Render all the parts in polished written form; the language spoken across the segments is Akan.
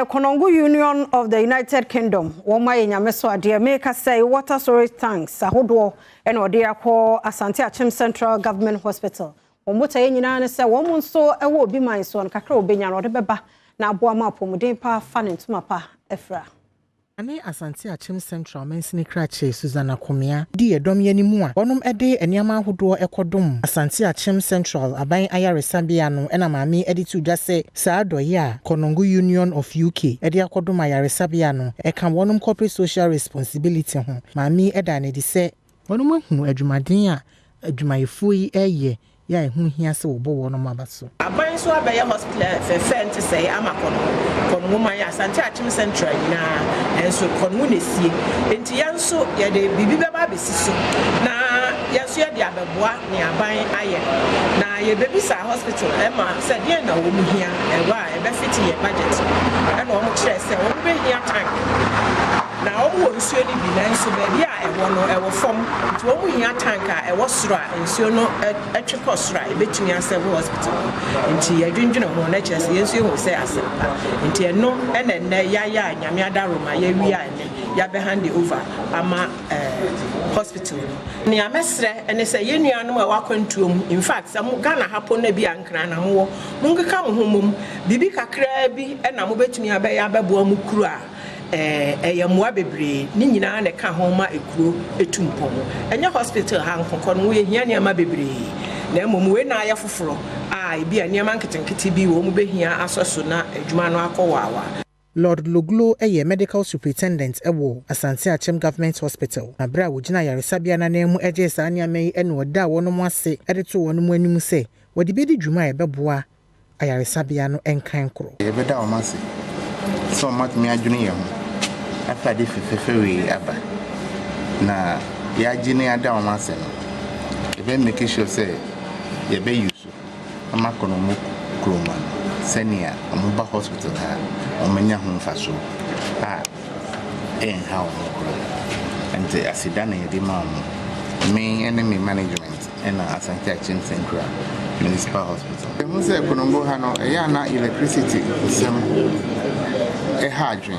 Konongo Union of the United Kingdom. Woma yenyameso ade make say water storage tanks ahodo ene ode akọ Asante Akyem Central Government Hospital. Omota yenyina ne say womu nso ewo obi man so no kakra obenya no de beba na aboa ma apomuden pa fa ne ntuma pa efra. Ane Asante Akyem Central mensini krache Susanna Komia di Adom yanimu a wonom ede eniama ahodo ekodom Asante Akyem Central aban ayaresabia no ena maami ede tu dwa se saa doye a Konongo Union of UK ede akodom ayaresabia no eka wonom corporate social responsibility ho maami eda ne di se wonom ahunu adwumaden a adwumayefo yi eye ya ehun hia se wo bo wonom abaso aban so abaye hospital fe to say Konongo man Asante Akyem Central na enso Konongo nesie enti yanso ye de bibi beba besiso na yanso ye de abeboa ne aban aye na ye bebisa hospital e ma se de na wo mu hia e wa e be fit ye budget e na wo mu kire se wo be hia tank na wo nsuo ni bi na nso be bia e wo no e wo fom nti wo mu hia tank a e wo soro a nsuo no etwekọ soro a e betumi asebe hospital nti ye dwendwene ho na kire se yensuo ho se asempa nti eno ene ya nyame adaroma ya wi a ene ya be hand over ama hospital ni amesre ene se yenuanom a wakwantuom in fact some Ghana happen na bi ankra na ho mungeka mo homom bibi kakra bi ena mo betumi abe abebo mu kuru a eyamua bebre ni nyina na ka ho ma ekuro etumpom enya hospital ha nkokọ no ye hia ne ma bebre na emom we na aya foforo a bi a ne ma nketenkete bi wo mu behia asoso na adwuma no akọwawa. Lord Loglo eye medical superintendent ewo Asante Akyem Government Hospital na bra wo gina yaresabia na nemu eje saa ne amai ene oda wonom ase ede to wonom anim se wodi bedi dwuma e beboa ayaresabia no enkan kro e beda o mase so much me adwene ye ho afa de fefewe aba na ya gine ada o mase no e be make sure say ye be use ama kono mo kroma senia amuba hospital ha omanya ho mfaso a ha o kro ente asida na yedi ma me enemy management and Asante Akyem Central Municipal Hospital. Who say Konongo ha no e ya na electricity sem e ha adwen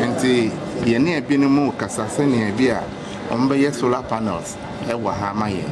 ente ye na ebi no mu kasa se na ebi a ombe ye solar panels e wa ha ma ye